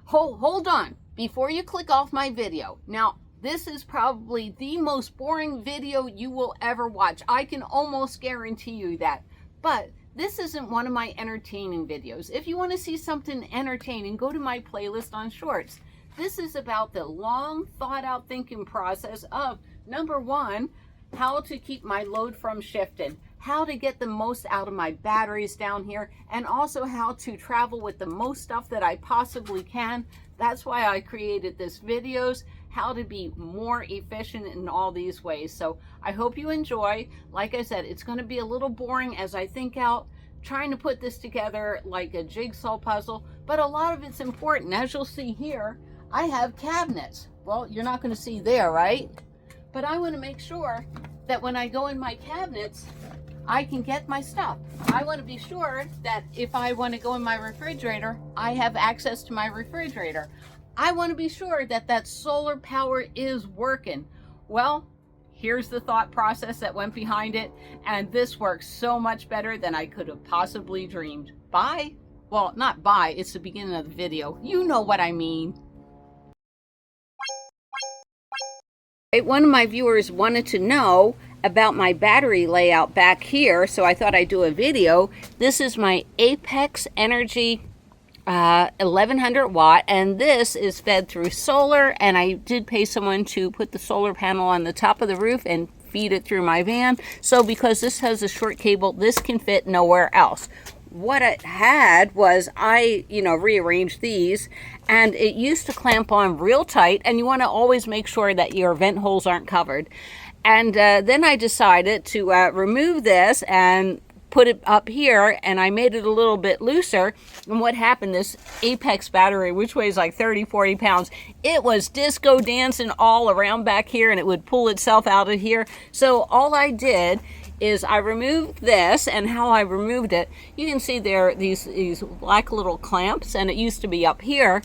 Hold on. Before you click off my video. Now, this is probably the most boring video you will ever watch. I can almost guarantee you that. But this isn't one of my entertaining videos. If you want to see something entertaining, go to my playlist on shorts. This is about the long thought out thinking process of, number one, how to keep my load from shifting, how to get the most out of my batteries down here, and also how to travel with the most stuff that I possibly can. That's why I created this videos, how to be more efficient in all these ways. So I hope you enjoy. Like I said, it's going to be a little boring as I think out trying to put this together like a jigsaw puzzle, but a lot of it's important. As you'll see here, I have cabinets. Well, you're not going to see there, right? But I want to make sure that when I go in my cabinets, I can get my stuff. I want to be sure that if I want to go in my refrigerator, I have access to my refrigerator. I want to be sure that that solar power is working. Well, here's the thought process that went behind it, and this works so much better than I could have possibly dreamed. Bye. Well, not bye, it's the beginning of the video. You know what I mean. One of my viewers wanted to know about my battery layout back here, so I thought I'd do a video. This is my Apex Energy 1100 watt, and this is fed through solar, and I did pay someone to put the solar panel on the top of the roof and feed it through my van. So because this has a short cable, this can fit nowhere else. What it had was I rearranged these, and it used to clamp on real tight, and you want to always make sure that your vent holes aren't covered. And then I decided to remove this and put it up here, and I made it a little bit looser. And what happened, this Apex battery, which weighs like 30-40 pounds, it was disco dancing all around back here, and it would pull itself out of here. So all I did is I removed this, and how I removed it, you can see there these black little clamps, and it used to be up here.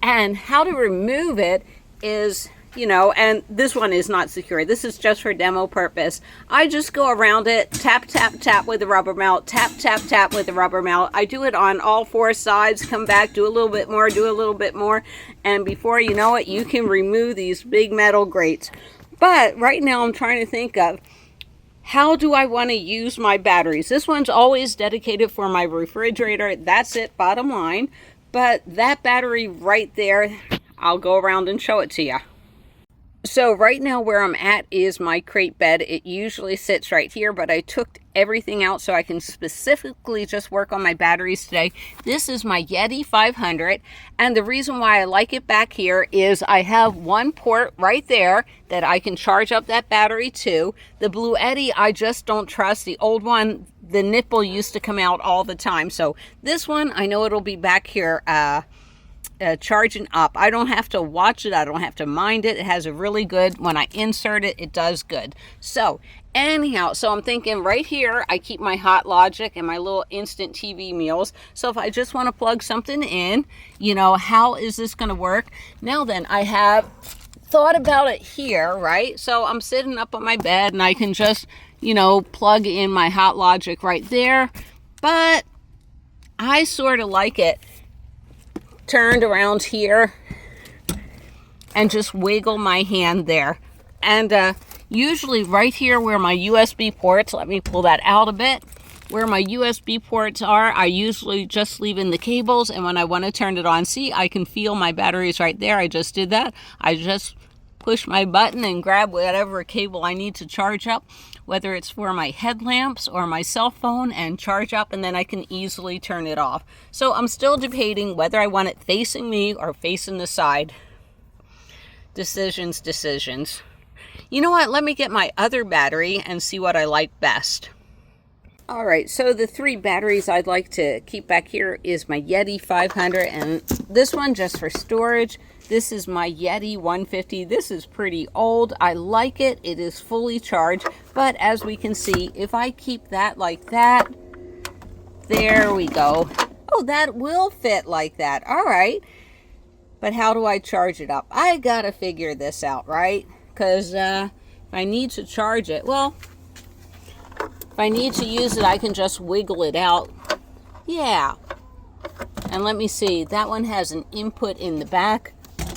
And how to remove it is, and this one is not secure. This is just for demo purpose. I just go around it, tap, tap, tap with the rubber mallet, tap, tap, tap with the rubber mallet. I do it on all four sides, come back, do a little bit more, do a little bit more, and before you know it, you can remove these big metal grates. But right now I'm trying to think of, how do I want to use my batteries? This one's always dedicated for my refrigerator. That's it, bottom line. But that battery right there, I'll go around and show it to you. So right now where I'm at is my crate bed. It usually sits right here, but I took everything out so I can specifically just work on my batteries today. This is my Yeti 500, and the reason why I like it back here is I have one port right there that I can charge up that battery to. The Blue Eddy, I just don't trust. The old one, the nipple used to come out all the time. So this one, I know it'll be back here charging up. I don't have to watch it. I don't have to mind it. It has a really good, when I insert it, it does good. So anyhow, so I'm thinking right here, I keep my Hot Logic and my little instant TV meals. So if I just want to plug something in, how is this going to work? Now then, I have thought about it here, right? So I'm sitting up on my bed and I can just, plug in my Hot Logic right there. But I sort of like it turned around here and just wiggle my hand there. And usually right here where my USB ports, let me pull that out a bit, where my USB ports are, I usually just leave in the cables, and when I want to turn it on, see, I can feel my batteries right there. I just did that. I just push my button and grab whatever cable I need to charge up, whether it's for my headlamps or my cell phone, and charge up, and then I can easily turn it off. So I'm still debating whether I want it facing me or facing the side. Decisions. You know what? Let me get my other battery and see what I like best. All right, so the three batteries I'd like to keep back here is my Yeti 500, and this one just for storage. This is my Yeti 150. This is pretty old. I like it. It is fully charged, but as we can see, if I keep that like that, there we go. Oh, that will fit like that. All right, but how do I charge it up? I gotta figure this out, right? Because if I need to charge it, well, if I need to use it, I can just wiggle it out. Yeah. And let me see, that one has an input in the back.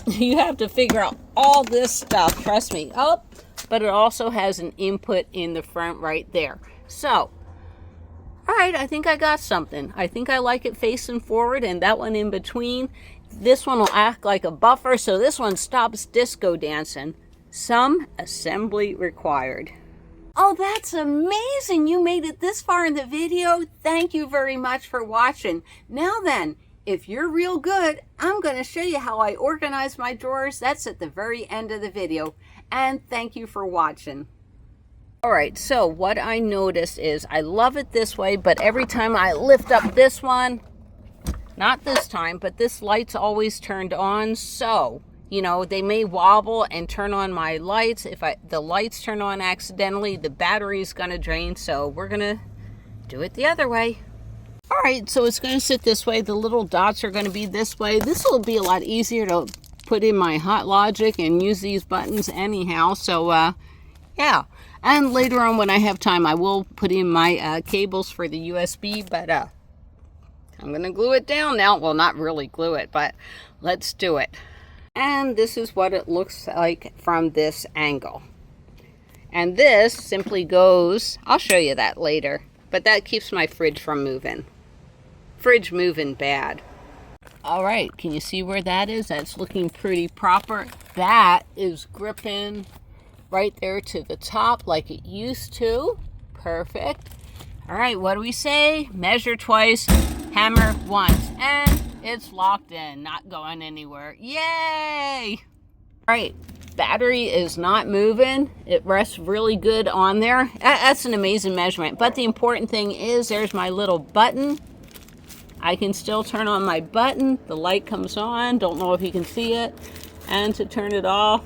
You have to figure out all this stuff, trust me. Oh, but it also has an input in the front right there. So, all right, I think I got something. I think I like it facing forward, and that one in between. This one will act like a buffer, so this one stops disco dancing. Some assembly required. Oh, that's amazing. You made it this far in the video. Thank you very much for watching. Now then, if you're real good, I'm going to show you how I organize my drawers. That's at the very end of the video. And thank you for watching. All right, so what I noticed is I love it this way, but every time I lift up this one, not this time, but this light's always turned on. So, you know, they may wobble and turn on my lights. If the lights turn on accidentally, the battery's going to drain. So we're going to do it the other way. All right, so it's going to sit this way. The little dots are going to be this way. This will be a lot easier to put in my Hot Logic and use these buttons anyhow. So, yeah. And later on when I have time, I will put in my cables for the USB, but I'm going to glue it down now. Well, not really glue it, but let's do it. And this is what it looks like from this angle. And this simply goes, I'll show you that later, but that keeps my fridge from moving. Fridge moving bad. All right, can you see where that is? That's looking pretty proper. That is gripping right there to the top like it used to. Perfect. All right, what do we say? Measure twice, hammer once, and it's locked in, not going anywhere. Yay! All right, battery is not moving. It rests really good on there. That's an amazing measurement. But the important thing is there's my little button. I can still turn on my button. The light comes on. Don't know if you can see it. And to turn it off,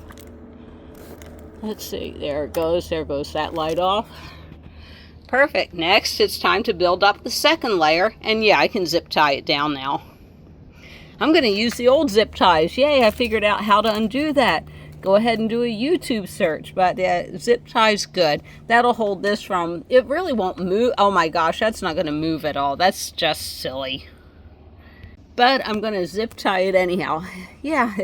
let's see, there it goes. There goes that light off. Perfect. Next, it's time to build up the second layer. And yeah, I can zip tie it down now. I'm going to use the old zip ties. Yay, I figured out how to undo that. Go ahead and do a YouTube search. But zip tie's good. That'll hold this from, it really won't move. Oh my gosh, that's not going to move at all. That's just silly. But I'm going to zip tie it anyhow. Yeah,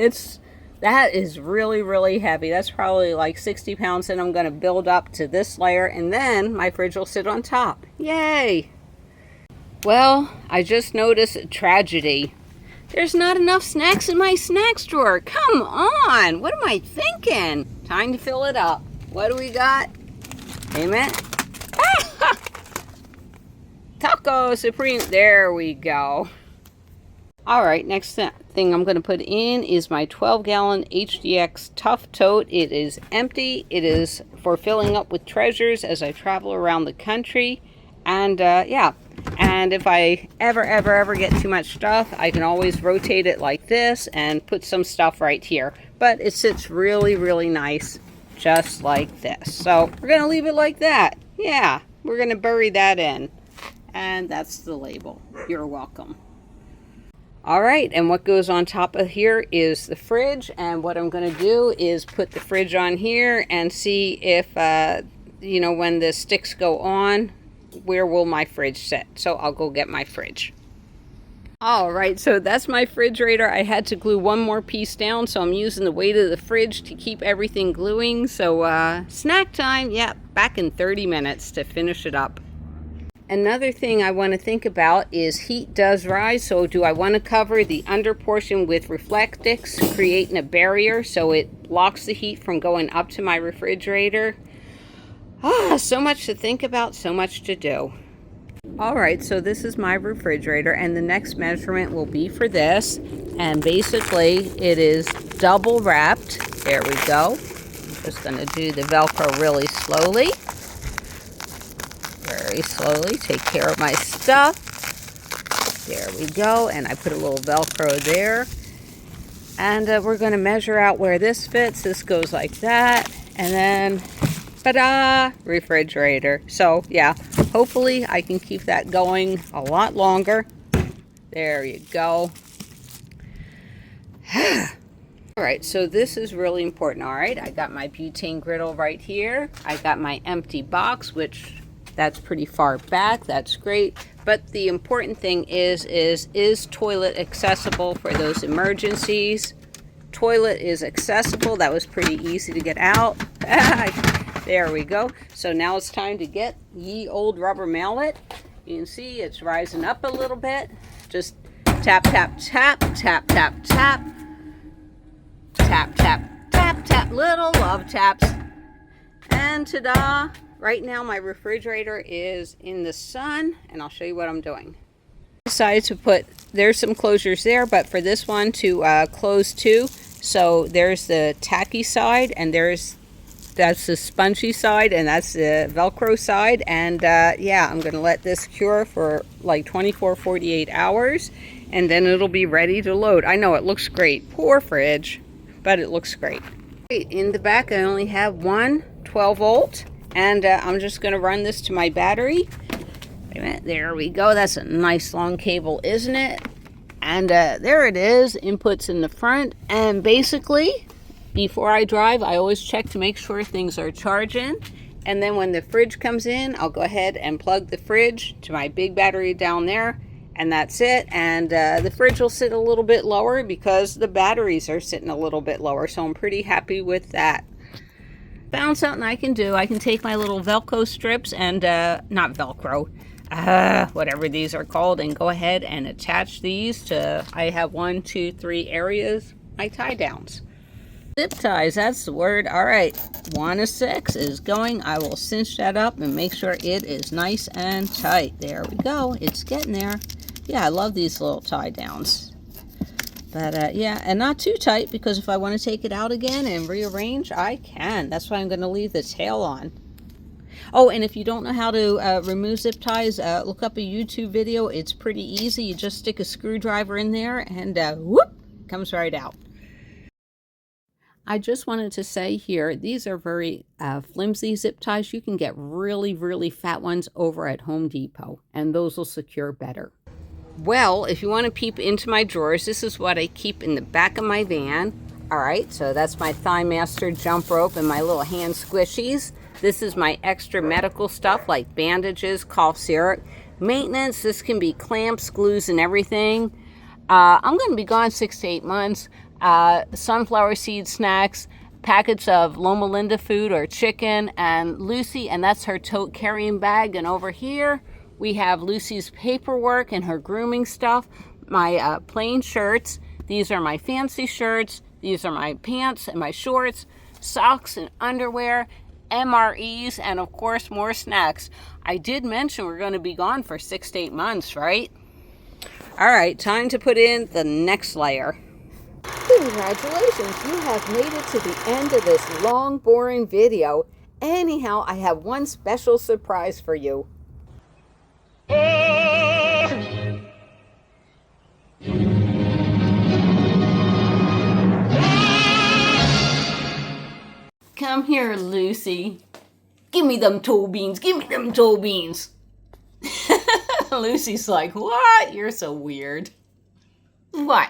that is really, really heavy. That's probably like 60 pounds, and I'm going to build up to this layer, and then my fridge will sit on top. Yay! Well, I just noticed a tragedy. There's not enough snacks in my snacks drawer. Come on! What am I thinking? Time to fill it up. What do we got? Amen. Taco Supreme. There we go. All right, next thing I'm going to put in is my 12-gallon HDX Tough Tote. It is empty. It is for filling up with treasures as I travel around the country. And yeah, and if I ever get too much stuff, I can always rotate it like this and put some stuff right here. But it sits really, really nice, just like this. So we're going to leave it like that. Yeah, we're going to bury that in. And that's the label. You're welcome. All right, and what goes on top of here is the fridge, and what I'm going to do is put the fridge on here and see if, you know, when the sticks go on, where will my fridge sit? So I'll go get my fridge. All right, so that's my refrigerator. I had to glue one more piece down, so I'm using the weight of the fridge to keep everything gluing. So snack time, yeah, back in 30 minutes to finish it up. Another thing I want to think about is heat does rise, so do I want to cover the under portion with Reflectix, creating a barrier so it blocks the heat from going up to my refrigerator? So much to think about, so much to do. All right, so this is my refrigerator, and the next measurement will be for this, and basically it is double wrapped. There we go. I'm just going to do the Velcro really slowly. Very slowly, take care of my stuff. There we go, and I put a little Velcro there. And we're going to measure out where this fits. This goes like that, and then, ta-da, refrigerator. So, yeah, hopefully I can keep that going a lot longer. There you go. All right, so this is really important. All right, I got my butane griddle right here. I got my empty box, which that's pretty far back. That's great. But the important thing is toilet accessible for those emergencies? Toilet is accessible. That was pretty easy to get out. There we go. So now it's time to get ye old rubber mallet. You can see it's rising up a little bit. Just tap, tap, tap, tap, tap, tap. Tap, tap, tap, tap. Little love taps. And ta-da! Right now my refrigerator is in the sun, and I'll show you what I'm doing. I decided to put, there's some closures there, but for this one to close too. So there's the tacky side, and that's the spongy side, and that's the Velcro side. And yeah, I'm gonna let this cure for like 48 hours, and then it'll be ready to load. I know it looks great, poor fridge, but it looks great. In the back I only have one 12 volt, and I'm just gonna run this to my battery. Wait a minute, there we go. That's a nice long cable, isn't it? And there it is, inputs in the front. And basically, before I drive, I always check to make sure things are charging. And then when the fridge comes in, I'll go ahead and plug the fridge to my big battery down there. And that's it. And the fridge will sit a little bit lower because the batteries are sitting a little bit lower. So I'm pretty happy with that. Found something I can do. I can take my little Velcro strips and, not Velcro, whatever these are called, and go ahead and attach these to, I have 1, 2, 3 areas, my tie downs. Zip ties, that's the word. All right, 1 of 6 is going. I will cinch that up and make sure it is nice and tight. There we go, it's getting there. Yeah, I love these little tie downs. But yeah, and not too tight, because if I want to take it out again and rearrange, I can. That's why I'm going to leave the tail on. Oh, and if you don't know how to remove zip ties, look up a YouTube video. It's pretty easy. You just stick a screwdriver in there and whoop, comes right out. I just wanted to say here, these are very flimsy zip ties. You can get really, really fat ones over at Home Depot, and those will secure better. Well, if you want to peep into my drawers, this is what I keep in the back of my van. All right, so that's my Thigh Master jump rope and my little hand squishies. This is my extra medical stuff like bandages, cough syrup. Maintenance, this can be clamps, glues, and everything. I'm going to be gone 6 to 8 months. Sunflower seed snacks, packets of Loma Linda food or chicken, and Lucy, and that's her tote carrying bag. And over here, we have Lucy's paperwork and her grooming stuff, my plain shirts. These are my fancy shirts. These are my pants and my shorts, socks and underwear, MREs, and of course more snacks. I did mention we're going to be gone for 6 to 8 months, right? All right, time to put in the next layer. Congratulations, you have made it to the end of this long, boring video. Anyhow, I have one special surprise for you. Come here, Lucy. Give me them toe beans. Give me them toe beans. Lucy's like, what? You're so weird. What?